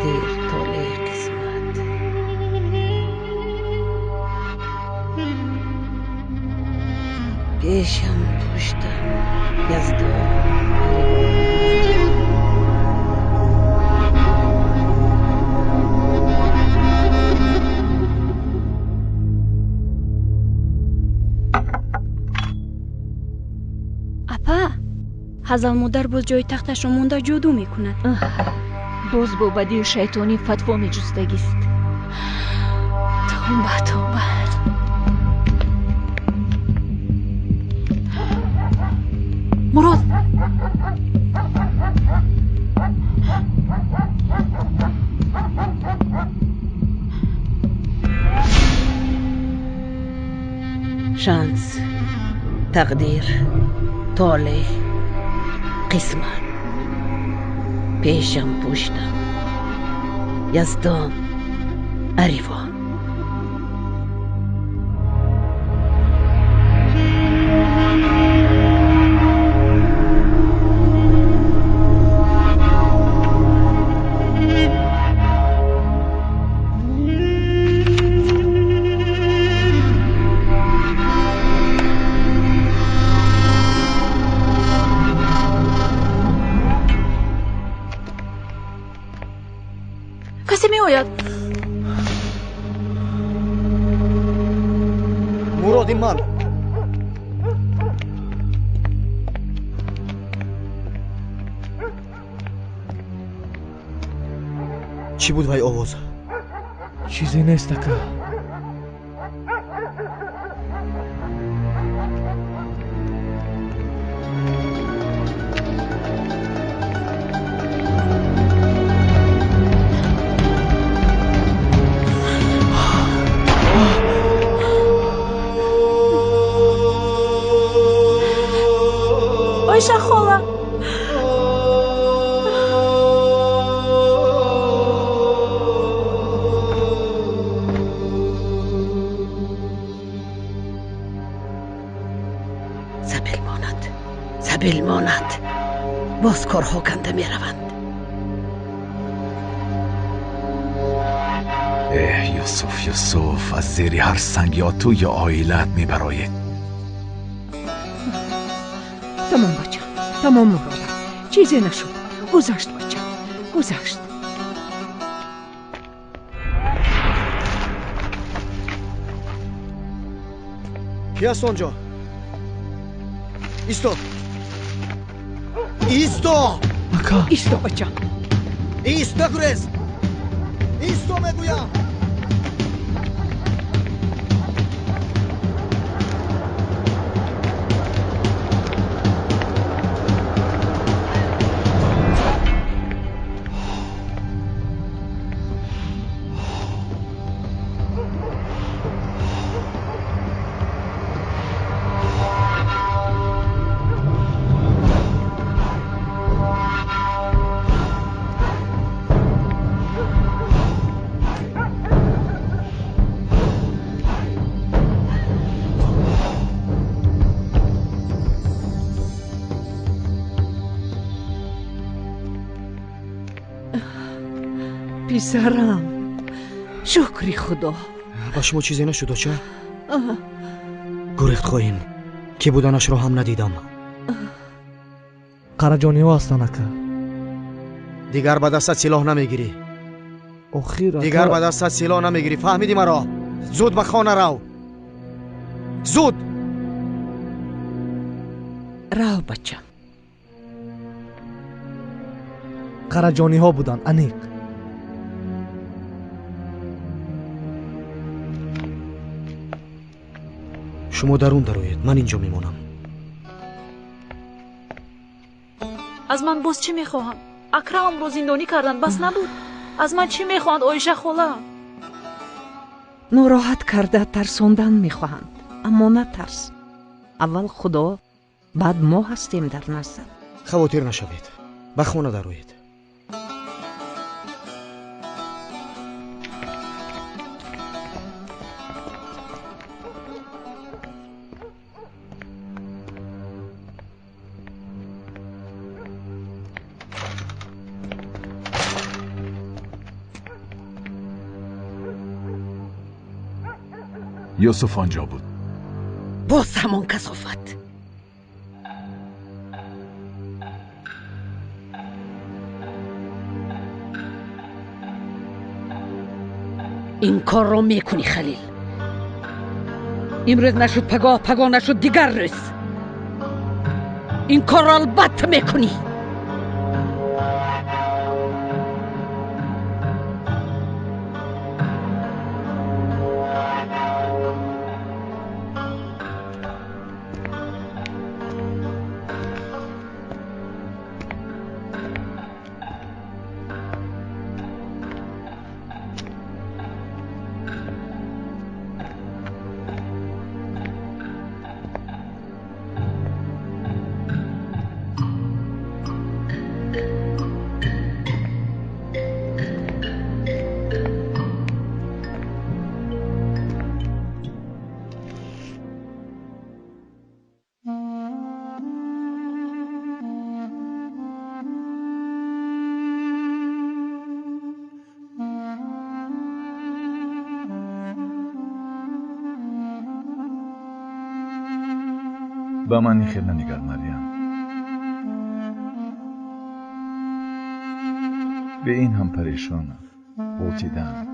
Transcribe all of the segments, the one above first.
تقدیر طول قسمت پیشم پشتم یزدان حضل مادر باز جای تختش رو مونده جادو میکند. باز با بدی شیطانی فتوا می جستگیست. توبه مراد شانس تقدیر طول قسمت پیشم پشتم یزدان عریفان کسی می آید؟ مراد من چی بود وای آواز؟ چیزی نیست که Ayşe hala. سبیل ماند باز کارها کنده می روند. یوسف از زیر هر سنگ یا تو یا آیلت می براید. تمام بچه تمام مرادم چیزی نشد گذشت بچه گذشت. کی هست آنجا؟ ایستا اکا ایستا بچه ایستا گریز ایستا میگویم. پسرم شکری خدا. با شما چیزی نشد چه؟ گریخت خواهیم که بودنش رو هم ندیدم. قراجانی ها هستن اکا. دیگر به دستت سلاح نمیگیری. دیگر به دستت سلاح نمیگیری، فهمیدی مرا؟ زود به خانه رو. زود رو بچم. قراجانی ها بودن انیق. شما درون دروید، من اینجا میمونم. از من باز چی میخواهم؟ اکرم رو زندانی کردن بس نبود. از من چی میخواهند آیشه خاله؟ ناراحت کرده ترساندن میخواهند، اما نه ترس. اول خدا بعد ما هستیم در نزد. خواطر نشوید، به خانه دروید. یوسف آنجا بود. باز همان کثافت. این کار را میکنی خلیل. امروز نشد پگاه نشد دیگر روز. این کار را البته میکنی. به من خیلی ننگر مریم. به این هم پریشانم. بوتیدم.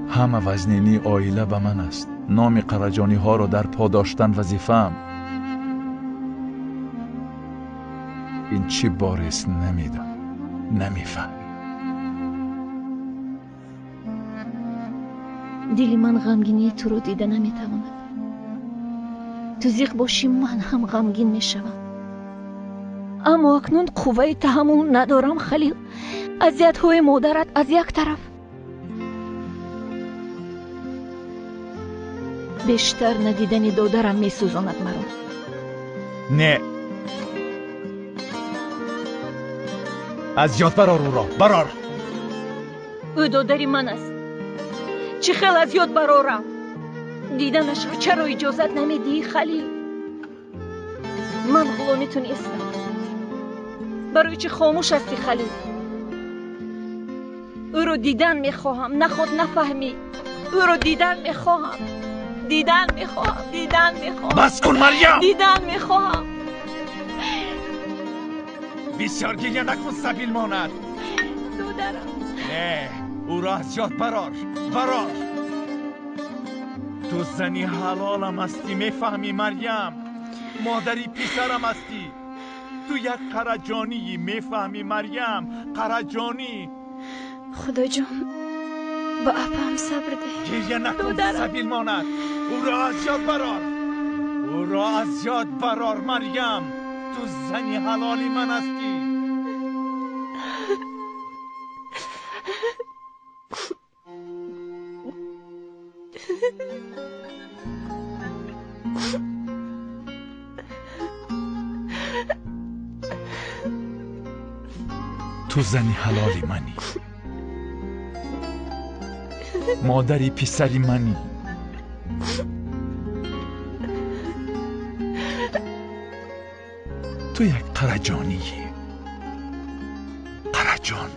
همه وزنینی عائله به من است. نام قرجانی ها را در پا داشتن وظیفه‌ام. این چی باریست نمیدم. نمیفهم. دل من غمگینی تو رو دیده نمیتواند. تو زیغ باشی من هم غمگین میشوم. اما اکنون قوه تحمل ندارم خلیل. اذیت های مادرت از یک طرف، بیشتر ندیدن دادرم میسوزاند مرا. نه، از یاد برار او را. برار. او دادری من است. چه خیلی از یاد برارم. دیدنش رو چرا اجازت نمیدی خلیل؟ من غلامی تو نیستم. برای چه خاموش هستی خلیل؟ او رو دیدن میخواهم. نخود نفهمی. او رو دیدن میخواهم. دیدن میخواهم. بس کن مریم. دیدن میخواهم. بسیار گریه نکن سبیل ماند. دادرم. نه، او را از یاد برار. تو زنی حلالم هستی. میفهمی مریم؟ مادری پسرم هستی. تو یک قرجانی. میفهمی مریم؟ قرجانی. خدا جان با اپم صبر ده. گریه نکن سبیل ماند. او را از یاد برار مریم. تو زنی حلالی من هستی. تو زنی حلالی منی. مادری پسری منی. تو یک قرجانیی. قرجان.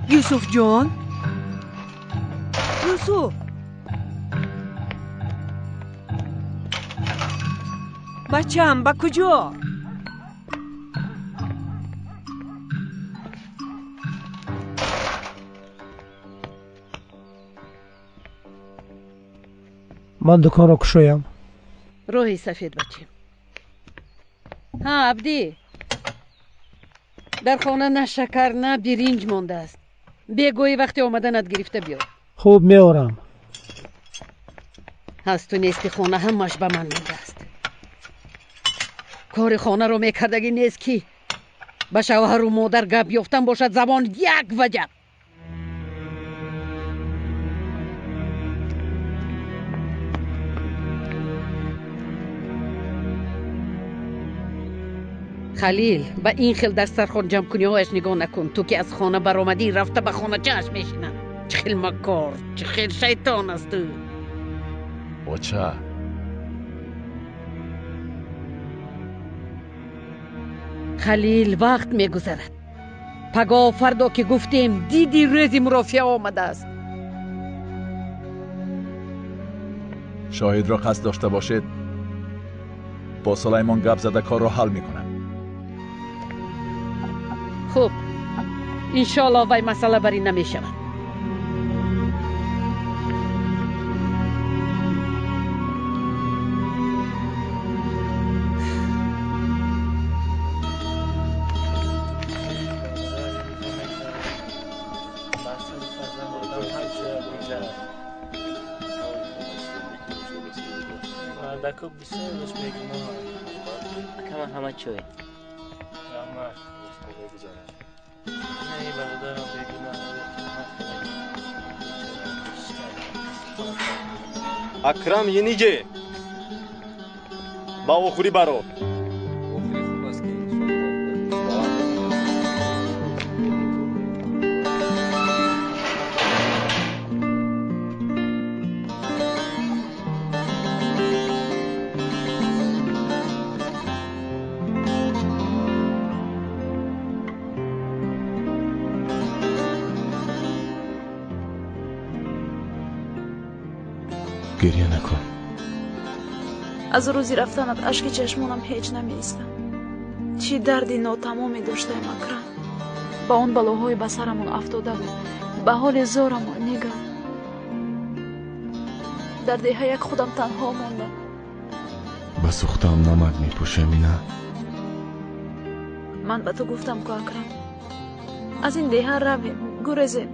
یوسف جان، یوسف، بچم با کجا؟ من دکان را کشایم. روحی سفید بچه. ها عبدی، در خانه نه شکر نه برنج مانده است. بگوی وقتی آمدنت گرفته بیار. خوب میارم. از تو نیستی خانه همش به من مانده است. کار خانه رو میکردگی نیست کی به شوهر و مادر گپ یافتن باشد زبان یک وجب. خلیل به این خیل دسترخوان جمع کنی هایش نگاه نکن. تو که از خانه برآمدی رفته به خانه چهش میشینن. چه خیل مکار، چه خیل شیطان است تو. بچه خلیل وقت میگذرد. پگاه فردا که گفتیم دیدی روزی مرافعه آمده است. شاهد را قصد داشته باشید با سلیمان گپ زده کار را حل میکنم. خوب انشالله وای مسئله بری نمی شود. Akama همه چوی اکرم ینیجه با اوخوری برو. گریه نکن. از روزی رفتنت اشک چشمونم هیچ نمی‌ایستد. چی دردی ناتمامی داشتم اکرم. با اون بلاهای به سرمون افتاده بود. به حال زارم نگاه. در دیه یک خودم تنها ماندم. به سوختم نمک میپوشه مینا. من به تو گفتم که اکرم از این دیه رویم گریزیم.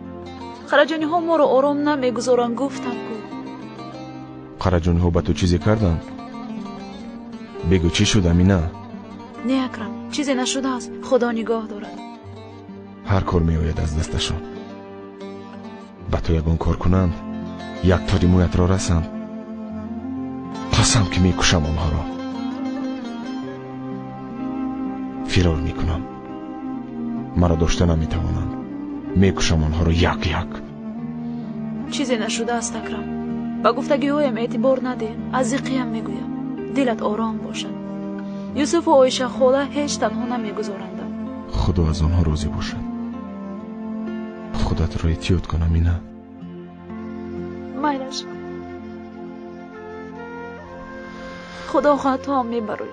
خرجانی ها ما رو آرام نمیگذارن. گفتم که خرجانی ها به تو چیزی کردن؟ بگو چی شده مینا؟ نه اکرم چیزی نشده است. خدا نگاه دارد. هر کار میآید از دستشون. به تو یگان کار کنند یک تاری مویت را رسند. قسم که میکشم آنها را. فرار میکنم. مرا داشته نمیتوانند. میکشم آنها را یک یک. چیزی نشده است اکرم. با گفتگی هایم اعتبار نده. از ذیقیم میگویم دلت آرام باشد. یوسف و عایشه خاله هیچ تنها نمیگذارند. خدا از آنها راضی باشد. خودت را احتیاط کنم مینا. میلش خدا خواهد تو هم میبروی.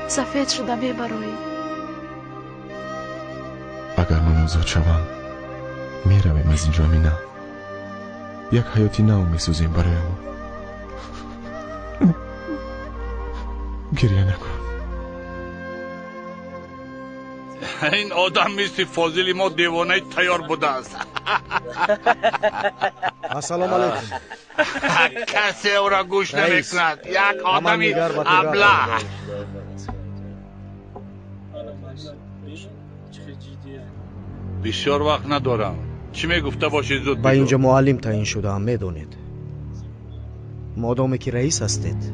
سفید شده میبروی. اگر من آزاد شوم میرویم از اینجا مینا. یک حیاتی نو میسوزیم برای ما. گریه نکن. این آدم مثل فاضل ما دیوانه تیار بوده است. السلام علیکم. کسی او را گوش نمیکند. یک آدمی ابله. بسیار وقت ندارم. چی میگفته باشید زود با اینجا معلم تعیین شده هم میدونید. مادامی که رئیس هستید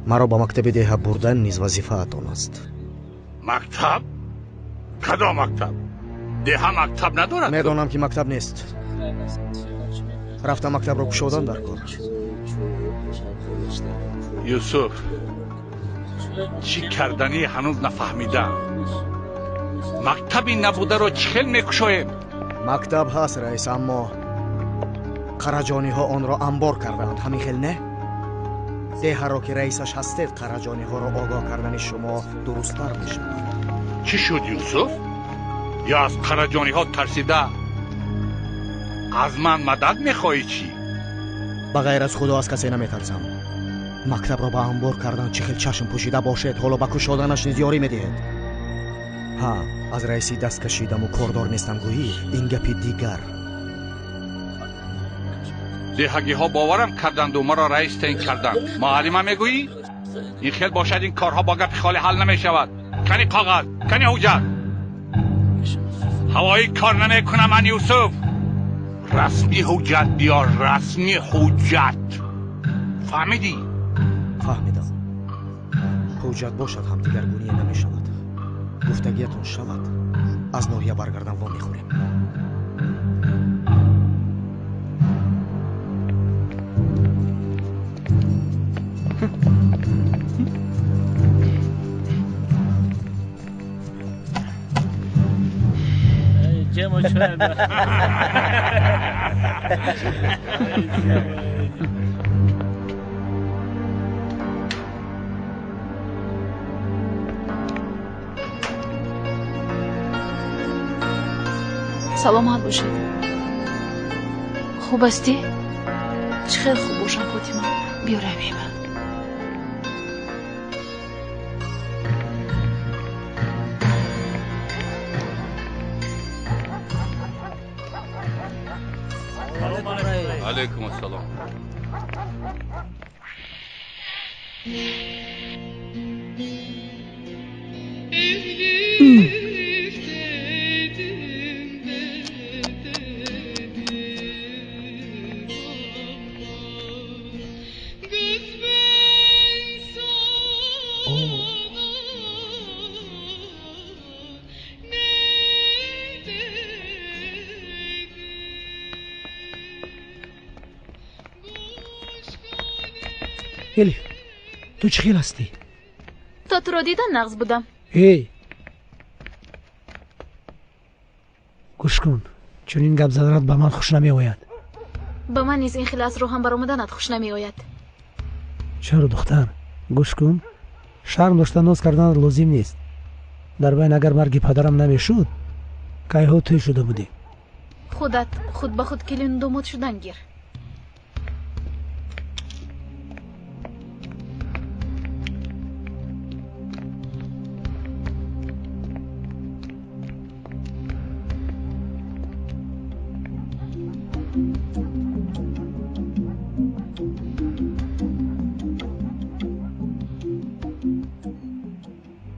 مرا با مکتب دیه بردن نیز وظیفه اتان است. مکتب؟ کدام مکتب؟ دیه مکتب ندارد؟ میدونم که مکتب نیست. رفتم مکتب را گشودن در کار. یوسف چی کردنی هنوز نفهمیدم. مکتبی نبوده رو چخیل میکشویم؟ مکتب هست رئیس، اما قرجانی ها آن را انبار کردند. همین خیل نه؟ دیه را که رئیسش هستید قرجانی ها را آگاه کردن شما درست‌تر میشه. چی شد یوسف؟ یا از قرجانی ها ترسیده؟ از من مدد میخوایی چی؟ بغیر از خدا از کسی نمیترسم. مکتب را به انبار کردن چه خیل چشم پوشیده باشد حالا به کشادنش نیز یاری میدهید. ها از رئیسی دست کشیدم و کاردار نیستم گویی این گپی دیگر. دیهگی ها باورم کردند و مرا رئیس تعیین کردند. معلم میگویی؟ این خیل باشد این کارها با گپ خالی حل نمی شود. کنی کاغذ، کنی حجت. هوایی کار نمی کنم من یوسف. رسمی حجت بیار، رسمی حجت. فهمیدی؟ فهمیدم. حجت باشد هم دیگرگونی نمی شود. گفتگیتون شود. از ناحیه برگردن وا میخوریم. سلامت باشید. خوب هستی؟ چه خیلی خوب باشم فاطمه. بیا رحمی من. علیکم السلام. الف تو چه خیل هستی؟ تا تو را دیدن نغز بودم. ای گوش کن، چون این گپ زدنت به من خوش نمی آید. به من نیز این خیلی از روحم برآمدنت خوش نمی آید. چرا دختر؟ گوش کن، شرم داشتن ناز کردن لازم نیست. در بین اگر مرگ پدرم نمیشد که ها توی شده بودی. خودت خود به خود کلین دومت شدن گیر.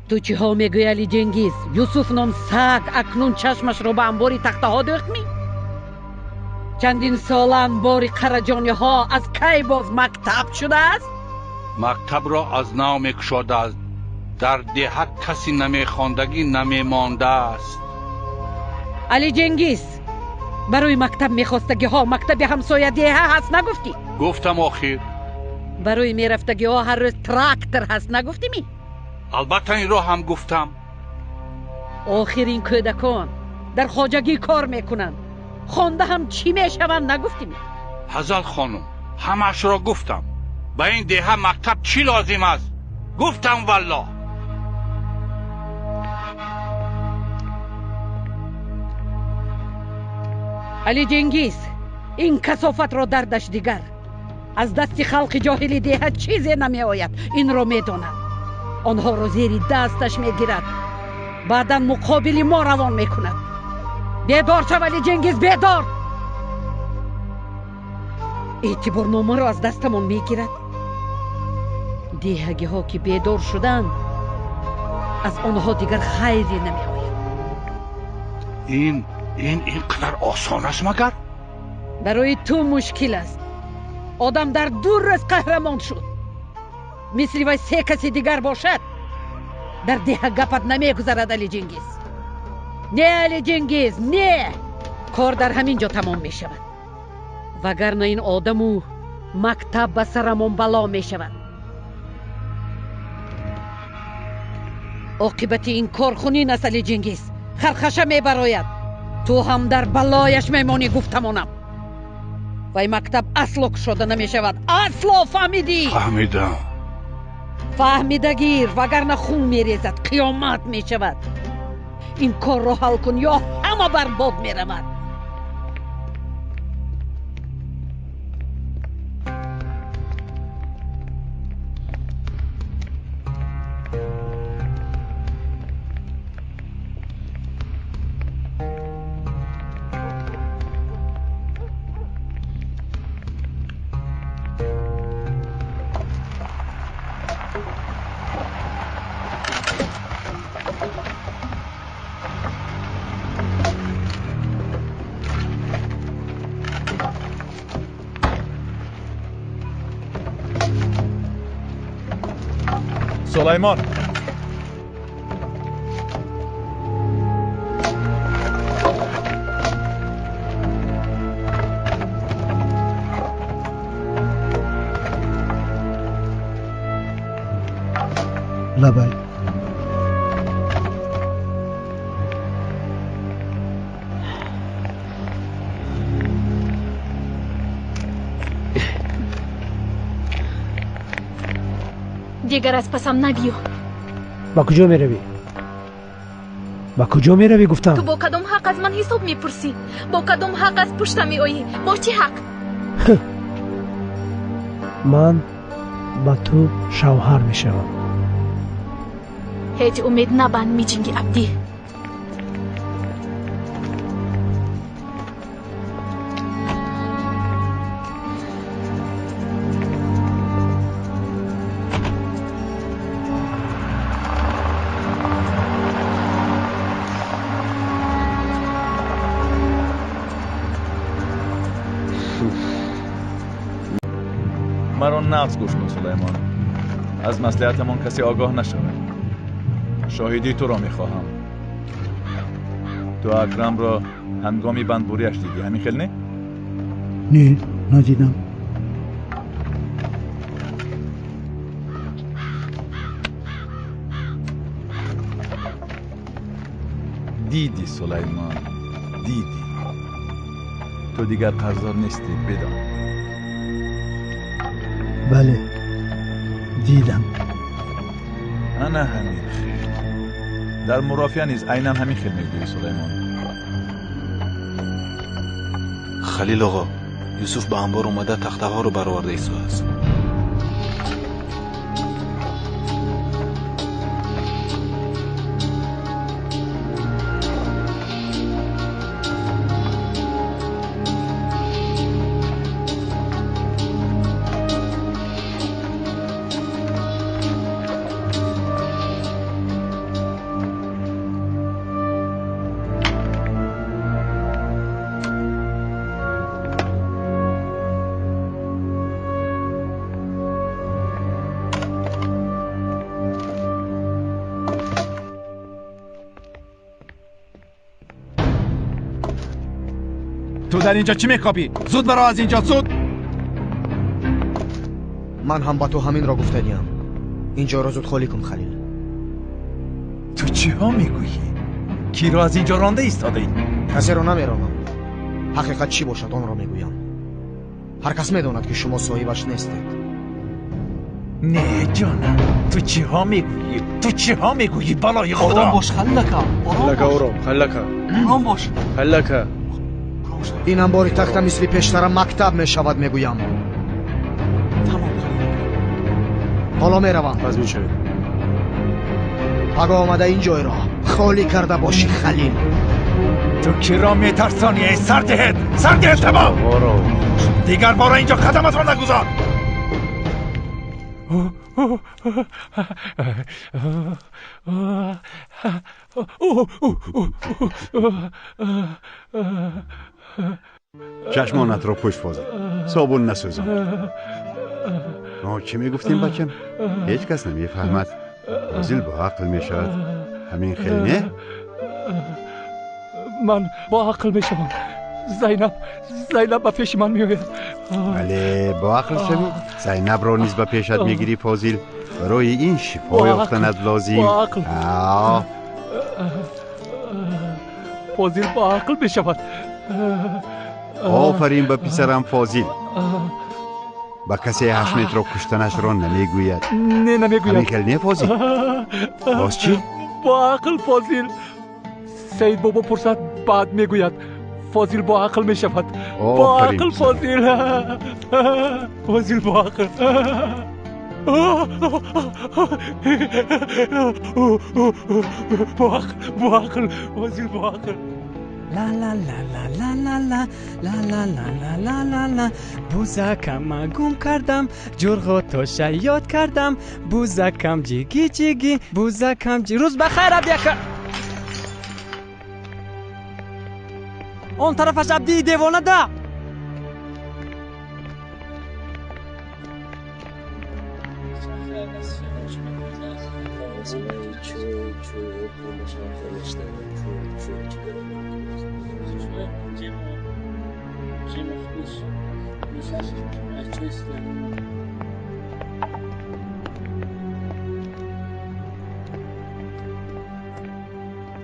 تو چی ها میگوی علی جنگیز؟ یوسف نام سگ اکنون چشمش رو به انباری تخته ها دوخت می؟ چندین سال انباری قرجانی ها از کی باز مکتب شده است؟ مکتب را از نو میکشاده است. در دهک کسی نمیخواندگی نمیمانده است. علی جنگیز برای مکتب میخواستگی ها مکتب همسایه دیه هست نگفتی؟ گفتم آخر. برای میرفتگی ها هر روز تراکتور هست نگفتی می؟ البته این را هم گفتم. آخرین کودکان در خواجگی کار میکنن، خوانده هم چی میشوند نگفتی می؟ حضرت خانم همش را گفتم. به این دیه مکتب چی لازم است؟ گفتم والله. علی جنگیز این کثافت را دردش دیگر از دست خلق جاهلی دیه چیزی نمی آید. این را میداند. آنها را زیر دستش میگیرد، بعدا مقابل ما روان میکند. بیدار شو علی جنگیز، بیدار. اعتبار نامه را از دستمان میگیرد. دیهگی ها که بیدار شدن از آنها دیگر خیری نمی آید. اینقدر آسان است مگر؟ برای تو مشکل است. آدم در دور روز قهرمان شد. مثل وی سه کسی دیگر باشد در دیه گپت نمیگذرد علی جنگیز. نه علی جنگیز نه، کار در همین جا تمام می شود. وگرنه این آدمو مکتب به سرمون بلا می شود. عاقبت این کار خونین است علی جنگیز. خرخشه می براید. تو هم در بلایش میمانی. گفتمانم وی مکتب اصلا شده نمی شود. اصلا فهمیدی؟ فهمیدم. فهمیده گیر وگرنه خون میریزد، قیامت میشود. این کار رو حل کن یا همه برباد میرود. سلیمان لبای دیگر از پسم نبیو. با کجا می روی؟ با کجا می روی گفتم؟ تو با کدام حق از من حساب میپرسی؟ با کدام حق از پشتم میآیی؟ با چه حق؟ من با تو شوهر می شوم. هیچ امید نبند میجنگی عبدی. مرا نغز گوش کن سلیمان. از مصلحتمان کسی آگاه نشود. شاهدی تو را میخواهم. تو اکرم را هنگامی بندبوریش دیدی، همین خیل نه؟ نه ندیدم. دیدی سلیمان، دیدی. تو دیگر قرضدار نیستی، بدان. بله دیدم. انا همین خیل. در مرافعه نیز عیناً همین خیل میگویی سلیمان. خلیل آقا، یوسف به انبار اومده تخته ها رو برآورده ایسا است. تو در اینجا چی میکاپی؟ زود برو از اینجا، زود! من هم با تو همین را گفتنیم. اینجا را زود خالی کن خلیل. تو چی ها میگویی؟ کی را از اینجا رانده ایستاده ای؟ کسی را نمیرانم. حقیقت چی باشد آن را میگویم. هر کس میداند که شما صاحبش نیستید. نه جانم، تو چی ها میگویی؟ تو چی ها میگویی؟ بالای خدا! آرام باش خلکه. آرام باش. خلکه. این انباری تخته مثل پیشترم مکتب میشود میگویم. حالا میروم. باز میشوید. اگه آمده این جای را خالی کرده باشی خلیل. تو کی را میترسانی ای سردهد؟ سردهد تمام! دیگر بار اینجا قدمت را نگذار. چشمانت را پشت فازی. صابون نسوزان. چی میگفتیم بچم؟ هیچ کس نمیفهمد. فاضل با عقل میشود. همین خیلی نه؟ من با عقل میشم. زینب به پیش من میآید. بله با عقل شوی. زینب را نیز به پیشت میگیری فاضل. برای این شفا یافتنت لازم. با عقل. فاضل با عقل میشود. آفرین به پسرم فاضل. با کسی حشمت را کشتنش را نمیگوید. نه نمیگوید. همین خیلی نه فاضل. باز چی؟ با عقل فاضل. سید بابا پرسد بعد میگوید. فاضل با عقل میشود. با عقل فاضل. فاضل با عقل. با عقل فاضل با عقل. لا لا لا لا لا لا لا لا لا لا لا لا بوزکم گم کردم جرغاتو شیاد کردم بوزکم جیگی جیگی بوزکم روز بخیر عبدیکا. اون طرفش عبدی دیوانه ده.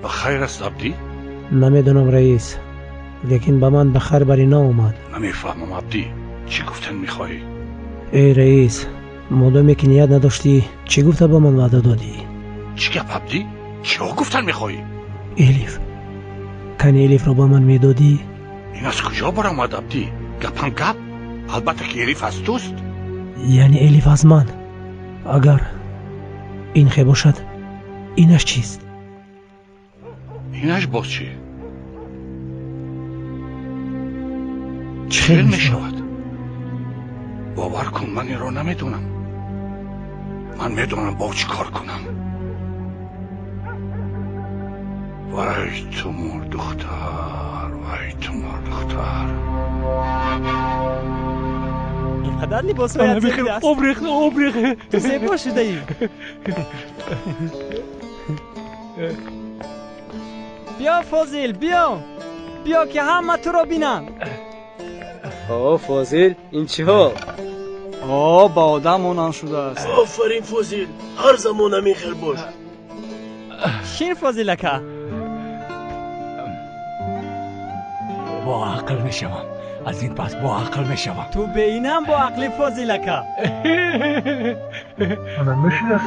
بخیر است عبدی؟ نمیدونم رئیس، لیکن به من بخیر بری ناومد. نمیفهمم عبدی، چی گفتن میخواهی؟ ای رئیس، مادامی که نیت نداشتی چی گفته به من وعده دادی؟ چی گپ عبدی؟ چی گفتن میخواهی؟ الیف، کنی الیف رو به من میدادی؟ این از کجا برآمد عبدی؟ گپم گپ؟ البته که الیف از توست. یعنی الیف از من؟ اگر این خیلی باشد اینش چیست؟ اینش باز چیه؟ چه میشود؟ باور کن من این رو نمیدونم. من میدونم با چی کار کنم. وای تو مور دختر، وای تو مور دختر. اینقدر لباس باید زیبی است. عمرخه تو زیبا شده ای. بیا فاضل بیا که همه تو رو بینم. فاضل این چی ها؟ با آدم مونان شده است. آفرین فاضل، هر زمان همین خیر باش. شین فاضلکه با عقل میشوم، از این پس با عقل میشوم. تو به اینم با عقل فاضلکه. من نشناس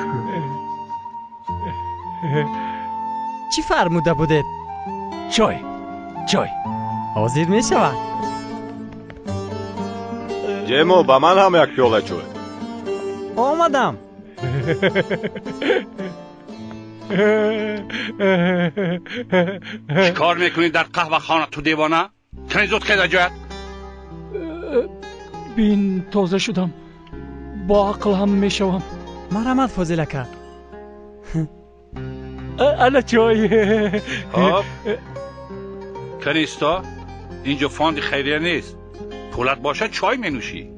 چی فرموده بودید؟ چای حاضر میشود. جیمو با من هم یک پیاله چای. آمدم. چی کار میکنی در قهوه خانه تو دیوانه؟ کنی زود که جایت؟ بین تازه شدم، با عقل هم میشوم. مرحمت فاضلکه. الا چای. کنیستا اینجا فاند خیریه نیست. پولت باشه چای می نوشی.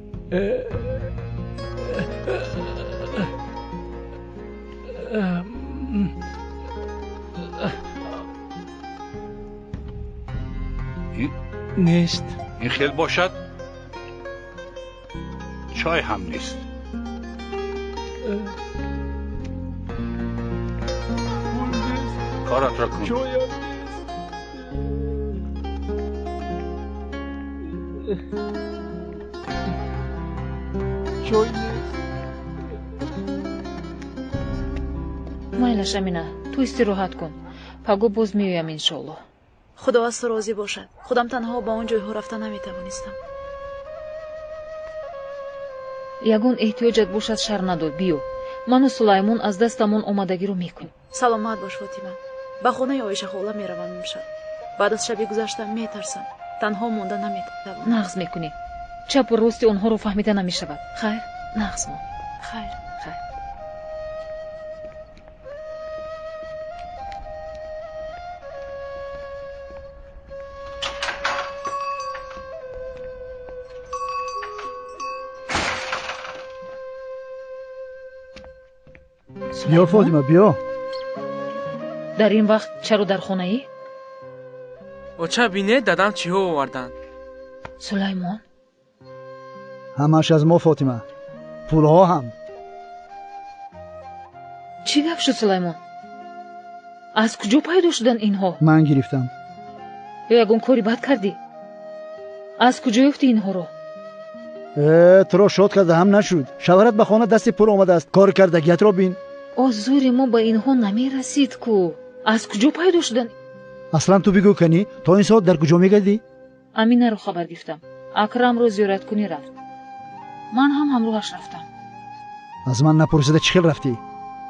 نیست. این خیل باشد چای هم نیست. کارت را کن. چای نیست. مایلش امینه، تو استراحت کن. پگو باز میایم انشالله. خدا از تو راضی باشد. خودم تنها با اون جایها رفته نمیتوانستم. ягон эҳтиёҷат бошад шар надод. биё, ману сулаймон аз дастамон омадагиро мекунем. саломат бош фотима. ба хонаи оиша хола меравам имшаб. баъд аз шаби гузашта метарсам. танҳо монда наметавонам. нағз мекунӣ. чапу рости онҳоро фаҳмида намешавад. хайр, нағз мон. хайр. بیا فاطمه بیا. در این وقت چرا در خانه ای؟ اوچه بینه دادم چی ها آوردن؟ سلیمان همش از ما فاطمه، پولها هم. چی گپ شد سلیمان؟ از کجا پیدا شدن اینها؟ من گرفتم. یگون کاری بد کردی؟ از کجا یافتی اینها رو؟ تو را شاد کرده هم نشد. شوهرت به خانه دست پر آمده است. کار کردگیت را بین. آزوری ما با اینها نمی رسید کو. از کجا پیدا شدن؟ اصلا تو بگو کنی تا این ساعت در کجا میگردی؟ امینه رو خبر گفتم. اکرم رو زیارت کنی رفت. من هم همراهش رفتم. از من نپرسیده چی خیل رفتی؟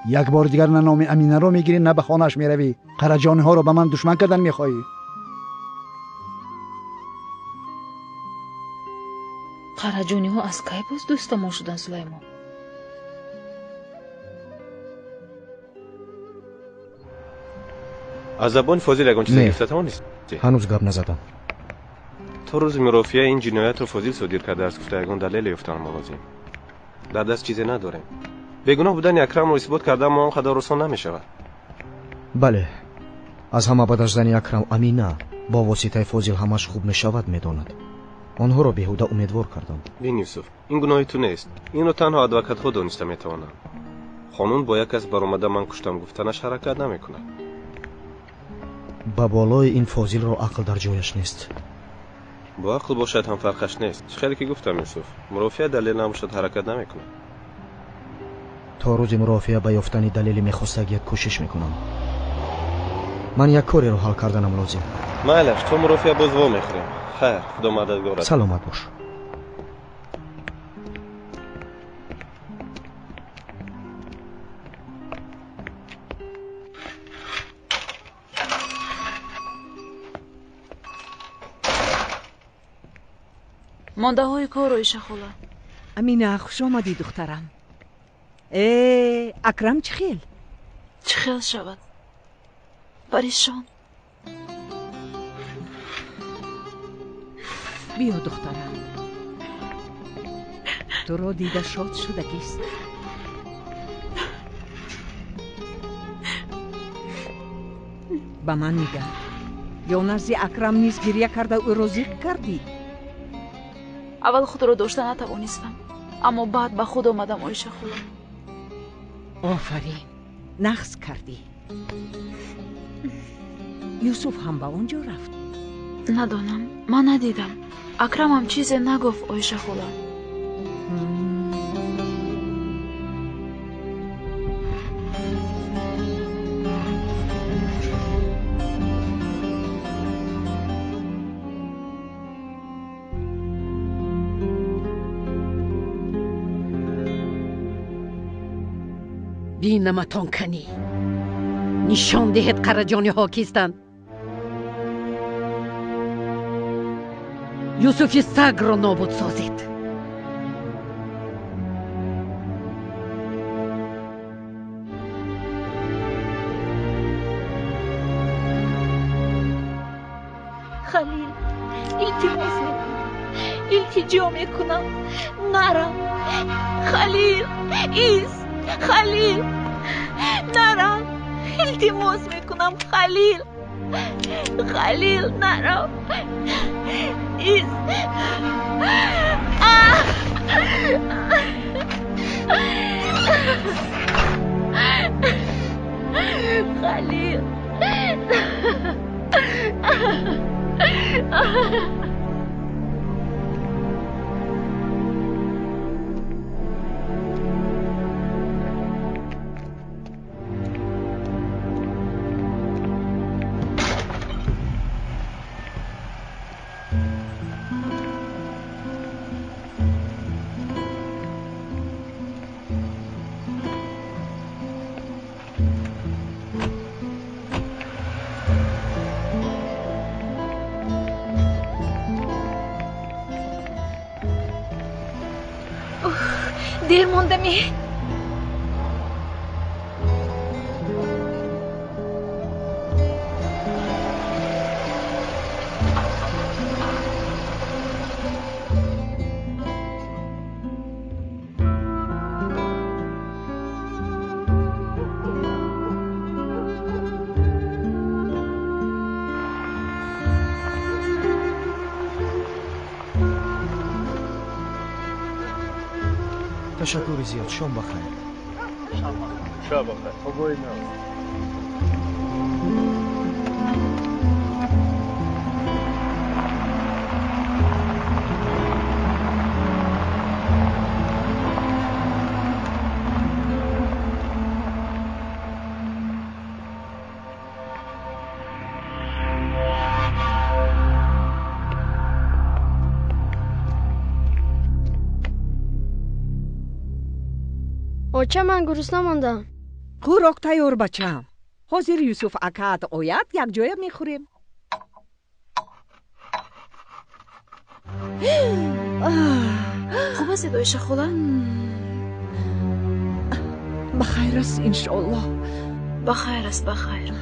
یک بار دیگر نه نام امینه رو میگیری نه به خانهش میروی. قرجانی ها رو به من دشمن کردن میخواهی. قرجانی ها از کی باز دوست ما شدن سلیمان؟ از زبان فاضل یگان چیزی گفته توانست؟ هنوز گپ نزدم. تو روز مرافعه این جنایت رو فاضل صادر کرده است. گفته یگان دلیل یافتن مغازه. در دست چیزی نداریم. бегуноҳ будани акрамро исбот кардан мо он қадар осон намешавад. бале, аз ҳама ба даштани акрам амина бо воситаи фозил ҳамаш хуб мешавад медонад. онҳоро беҳуда умедвор кардам. бин Юсуф, ин гуноҳи ту нест. инро танҳо адвокатҳо дониста метавонанд. қонун бо як кас баромада ман куштам гуфтанаш ҳаракат намекунад. ба болои ин фозилро ақл дар ҷояш нест. бо ақл бошад ҳам фарқаш нест. чӣ хеле ки гуфтам Юсуф, мурофиа далел набошад ҳаракат намекунад. то рӯзи мурофиа ба ёфтани далели мехостагият кӯшиш мекунам. ман як кореро ҳал карданам лозим. майлаш, то мурофиа боз во мехӯрем. хайр, худо мададгор аст. саломат бош. мондаҳои кору ишахола. амина, хуш омадӣ духтарам. акрам чӣ хел? чӣ хел шавад? паришон. биё духтарам, туро дида шод шудагист. ба ман нигар, ё назди акрам низ гирья карда ӯро зиқ кардӣ? аввал худро дошта натавонистам, аммо баъд ба худ омадам оишахола. офарин, нағз кардӣ. юсуф ҳам ба он ҷо рафт? надонам, ман надидам. акрамам чизе нагуфт оишахола. бинаматон канӣ, нишон деҳед қараҷониҳо кистанд. юсуфи сагро нобуд созед. халил, илтимос мекунам, илтиҷо мекунам, нарам. халил, ист, халил, нарам. илтимос мекунам, халил, халил, нарам. ист. халил. دیر موندمی. تشکر زیاد. شام بخیر. شام بخیر. خوبی نه. оча, ман гурусна мондам. хӯрок тайёр бачам. ҳозир юсуф акаат ояд, якҷоя мехӯрем. хуб аст Оиша хола? бахайр аст иншоаллоҳ. бахайр аст, бахайр.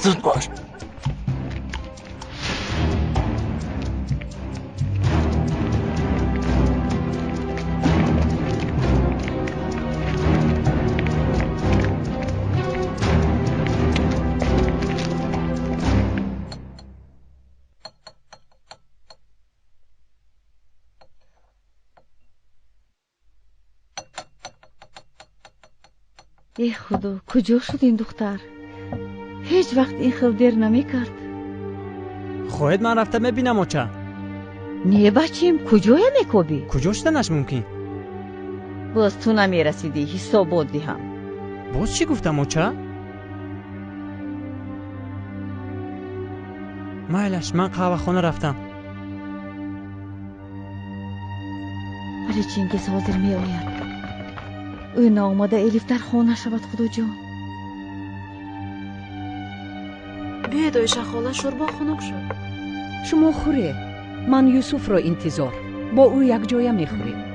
زود باش. ای خدا کجا شد این دختر؟ هیچ وقت این خیل دیر نمی کرد. خواهد من رفته ببینم اوچه. نه بچیم کجای میکوبی؟ کجا شدنش ممکن؟ باز تو نمی رسیدی حساب بودی هم. باز چی گفتم اوچه؟ مایلش من قهوه خانه رفتم. ولی چینگیز حاضر می آید. او ناآمده الیف در خانه شود خدا جان. بیاید آیشه خاله شوربا خنک شد. شما خوره. من یوسف را انتظار. با او یک جایه میخوریم.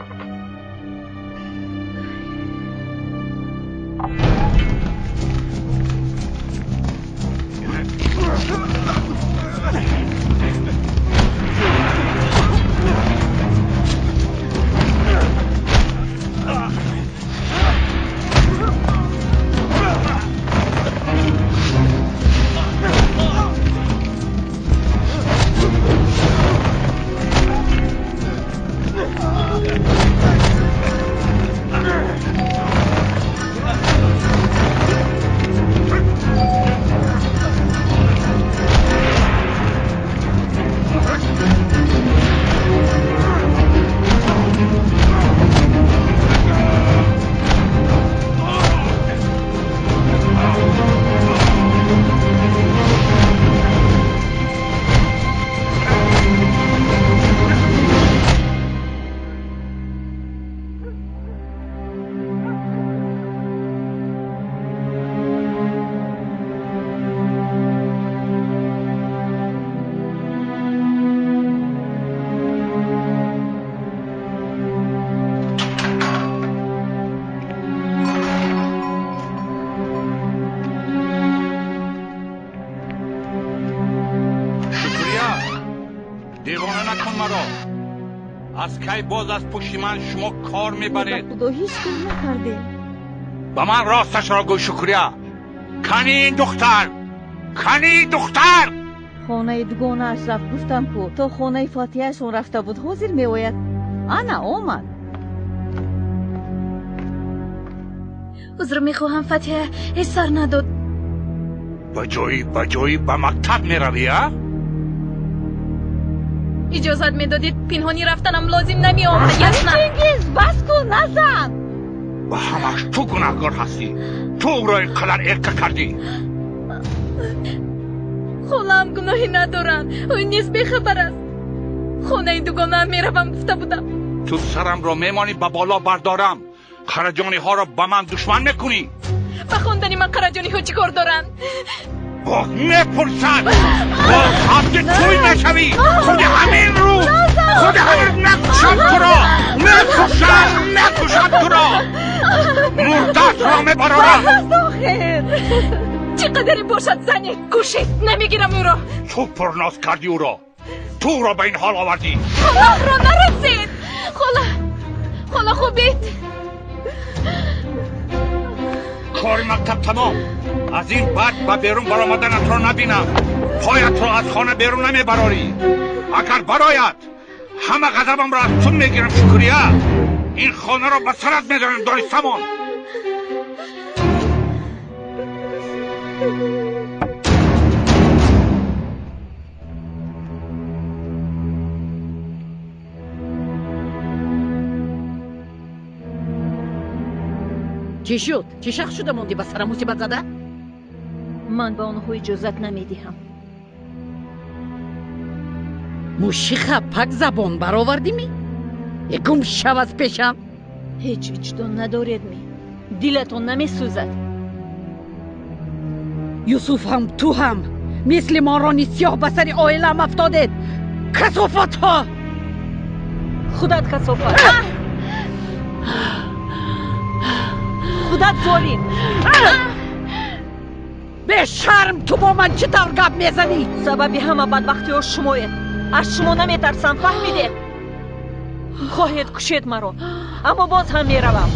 از کی باز از پشت من شما کار میبرید؟ خدا هیچ کار نکرده. با من راستش را گوی شکریا. کنی این دختر، کنی این دختر. خانه دوگانه اش رفت گفتم کو تا خانه فاتحه شون رفته بود حاضر می آید. انا آمد. عذر میخواهم فتیه هیچ سر نداد. بجایی به مکتب میروی ها؟ اجازت میدادید پنهانی رفتنم لازم نمی آمد. چنگیز بس کن نزن. و همش تو گناهگار هستی. تو او را اینقدر ارقه کردی. خالم گناهی ندارن. او نیز بیخبر است. خانه دوگانه میروم گفته بودم. تو سرم را میمانی به بالا بردارم. قرجانی ها را به من دشمن میکنی. به خواندنی من قرجانی ها چی کار دارن؟ باز میپرسد. باز حبت توی نشوی. خود همین روز خود همین نکشد تو را. نکشد تو را. مردت را میبرارم. چقدر باشد زنی کشید نمیگیرم او را. تو پرناز کردی او را. تو را به این حال آوردی. خاله را نرسید. خاله خوبید. کار مکتب تمام. از این بعد به بیرون برآمدنت را نبینم. پایت را از خانه بیرون نمیبراری. اگر برایت همه غضبم را از تو میگیرم شکریا. این خانه را به سرت میدارم دانستمان. چی شد؟ چی شخ شده موندی با سر مصیبت زده؟ من به آنها اجازت نمیدهم. موشی خپک زبان برآوردی می؟ گم شو از پیشم. هیچ وجدان ندارید می. دلتون نمیسوزد. یوسف هم تو هم مثل مارانی سیاه به سر عائله‌ام افتادید. کثافت ها. خودت کثافت. خودت ظالم. به شرم تو با من چطور گپ میزنی؟ سببی همه بدبختی ها شمایید. از شما نمیترسم، فهمیدید؟ خواهید کشید مرا، اما باز هم میروم.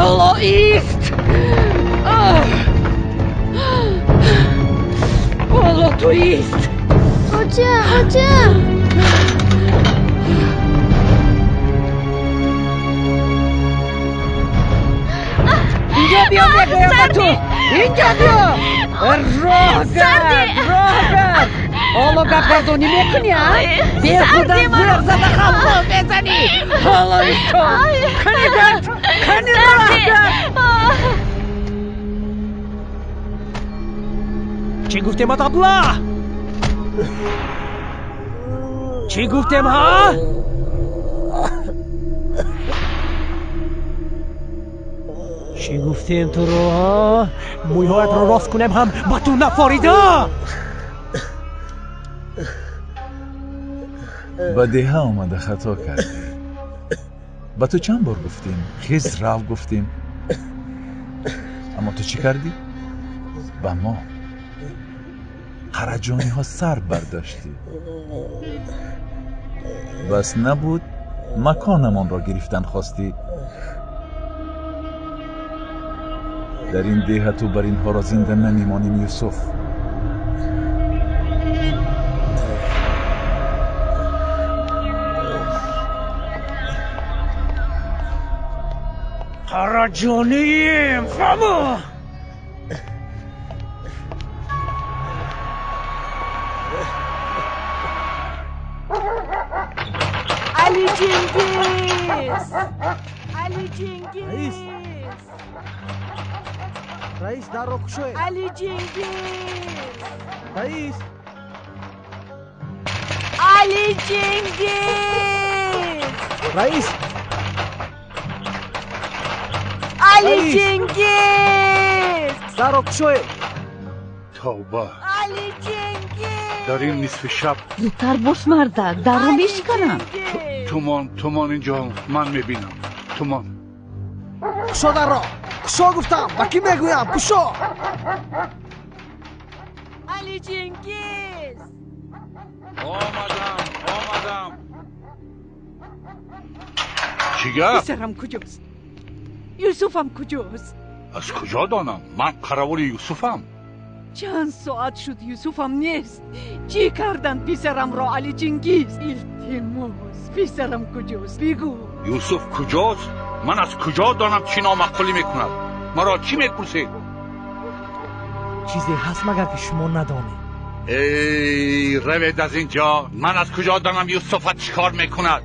Allah ist! Allah tu ist! Hoca! اینجا بیا بگویم با تو! اینجا بیا! راه گر! حالا گپگردانی میکنی ها؟ بیر خودم زیر زده خلقا بزنی! حالا ایستو! کنی گرد! کنی راه گر! چی گفتیم ابله؟ چی گفتیم ها؟ چی گفتیم تو رو ها؟ مویهایت رو راست کنم هم با تو نفاریده. با دیه آمده خطا کردی. با تو چند بار گفتیم خیز رو گفتیم، اما تو چی کردی؟ با ما قرجانی ها سر برداشتی. بس نبود مکانمان را گرفتن خواستی. در این دیه تو بر اینها را زنده نمیمانیم یوسف. قرجانیم فهمو. علی جنگیز! علی جنگیز! رئیس در رو کشوه. علی جنگیز! رئیس! علی جنگیز! رئیس! علی جنگیز! در رو کشوه. توبه. علی جنگیز! در این نصف شب زودتر باش مرده، در رو میشکنم. تومان اینجا من میبینم. تومان کشو در رو. کشو گفتم. با کی میگویم؟ کشو. علی جنگیز! آمدم. چی گفت؟ پسرم کجاست؟ یوسفم کجاست؟ از کجا دانم؟ من قراول یوسفم. چند ساعت شد یوسفم نیست. چی کردن پسرم را علی جنگیز؟ التماس پسرم کجاست؟ بگو. یوسف کجاست؟ من از کجا دانم چی نامعقولی میکند؟ مرا چی میپرسید؟ چیزی هست مگر که شما ندانید؟ ای روید از اینجا. من از کجا دانم یوسف چیکار میکند؟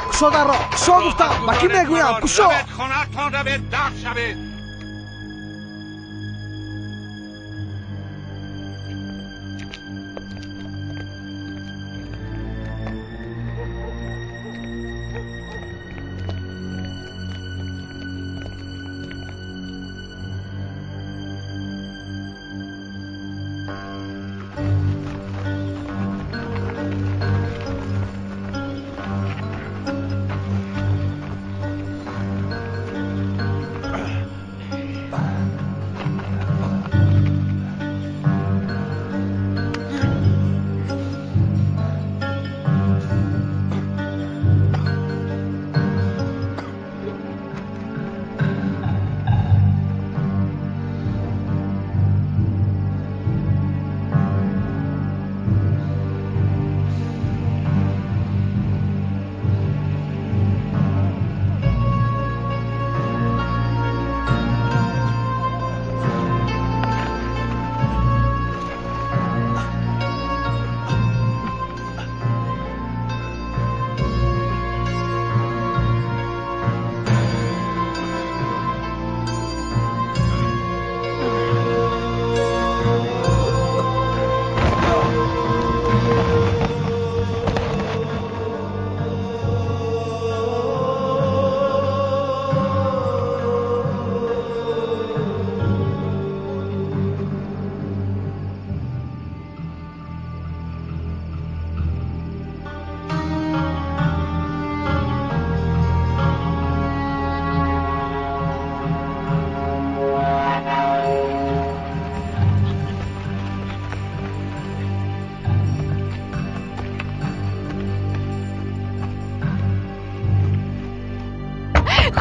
کشو در رو. کشو گفتم. با کی میگویم؟ کشو. روید خانه‌تان روید در شوید.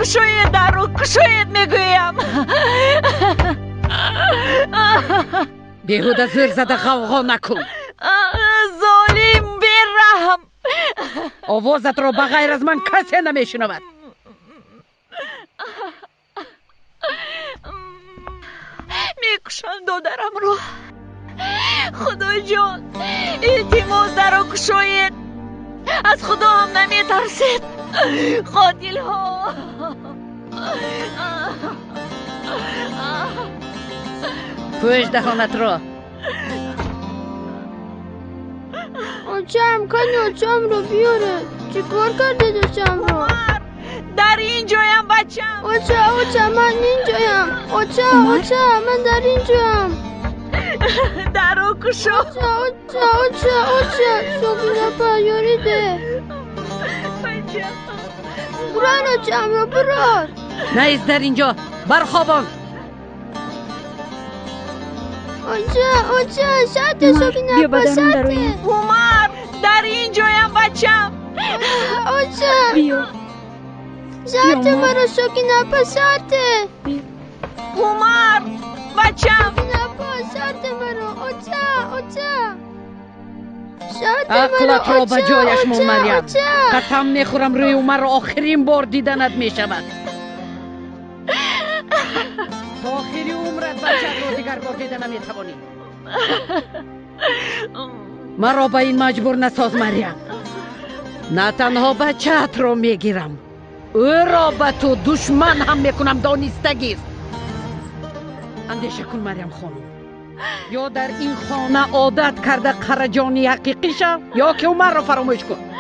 کشوید درو کشوید میگویم. بیهوده زر زده غوغا نکن. ظالم بیرحم. آوازت رو بغیر از من کسی نمیشنود. میکشن دادرم رو. خدا جان التماس درو کشوید. از خدا هم نمیترسید. قاتل ها. پوش دهانت رو. آچم کنی آچم رو بیاره. چی کار کرده داشتم رو؟ در اینجایم بچم. آچه من اینجایم. آچه من در اینجایم. درو کشو. آچه سوگینا پریاریده. بران آچم رو برار. نیست در اینجا برخوابان. آچه شرط سوگینا پسرده. عمر در اینجایم بچم. آچه بیا. شرط مرا سوگینا پسرده. عمر بچم. سوگینا پسرده مرا. آچه عقلت رو به جایش مون مریم. قسم میخورم روی عمر آخرین بار دیدنت میشود. تا آخری عمرت بچت رو دیگر بار دیدن نمیتوانی. مرا به این مجبور نساز مریم. نه تنها بچت رو میگیرم، او را به تو دشمن هم میکنم. دانستگی است. اندیشه کن مریم خانم، یا در این خانه عادت کرده قرجانی حقیقی شو یا که عمر را فراموش کن.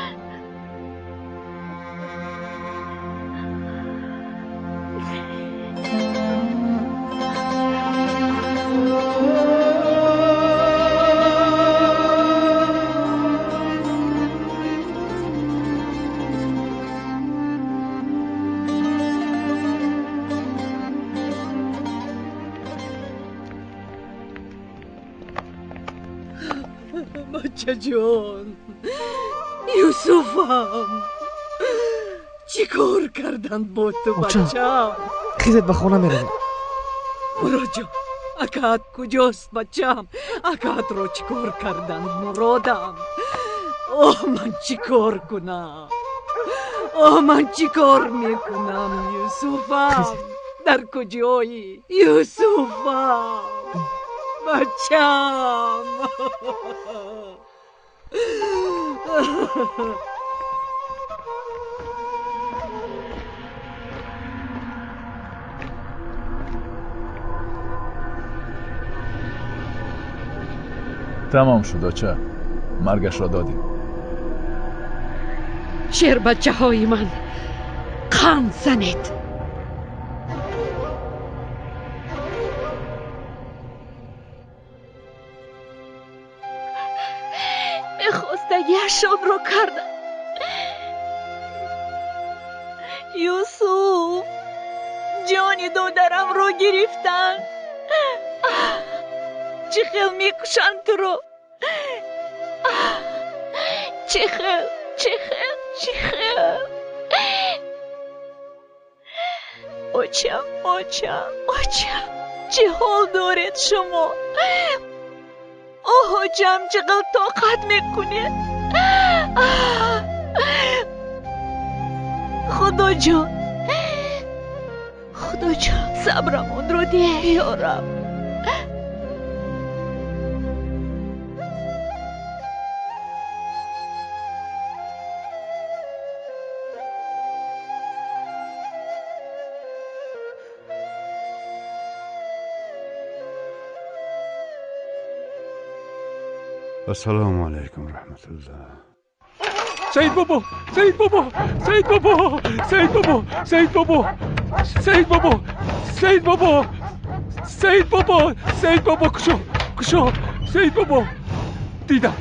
بچه جان، یوسفم، چی کار کردن با تو بچم؟ خیزت به خونه میرویم. مراد جان، اکات کجاست بچم؟ اکات رو چی کار کردن مرادم؟ من چی کار کنم؟ من چی کار میکنم یوسفم؟ در کجایی یوسفم؟ بچم. تمام شد آچه، مرگش را دادیم. شیر بچه های من قند زنید. میخواستگیشان رو کردن. یوسف جانی دادرم رو گرفتن. چه خیل میکشن تو رو. چه خیل آچم چه حال دارید شما؟ آجم چقدر طاقت میکنید. خدا جان صبرمون رو ده یارم. السلام علیکم رحمت الله. سعید بابا کشو سعید بابا دیدم.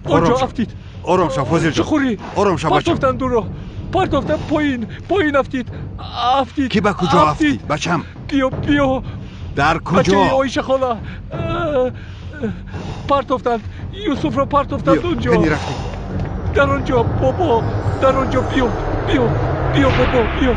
آنجا افتید. آرام شو فاضل جان. چخوری؟ آرام شو بچم. پرتافتن دور رو. پرتافتن پایین افتید. کی به کجا افتید بچم؟ بیا در کجا؟ بچه آیشه خاله پرتافتن. یوسف رو پرتافتن اونجا. کنی رفتی؟ در اونجا بابا، در اونجا. بیا بابا بیا.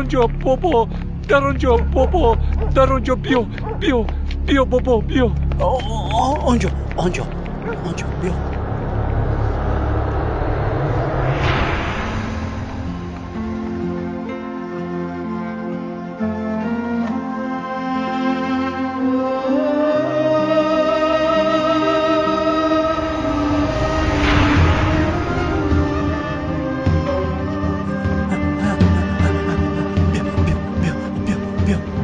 اونجا بابا، در اونجا بابا، در اونجا بیا بیا بیا بابا بیا. آنجا بیا.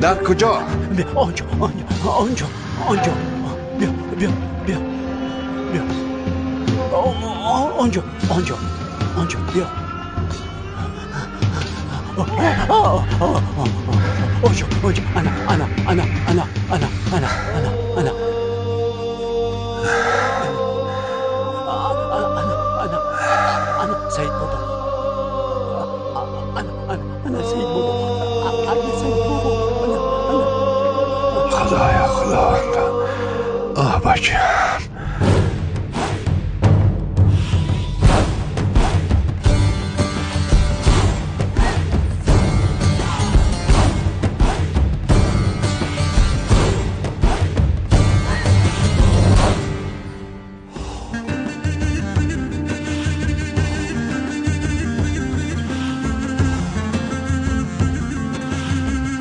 در کجا؟ آنجا بیا آنجا بیا. آنجا أنا سيد بابا. أنا سيد بابا. أنا سيد بابا. خدا یا خدا. بچه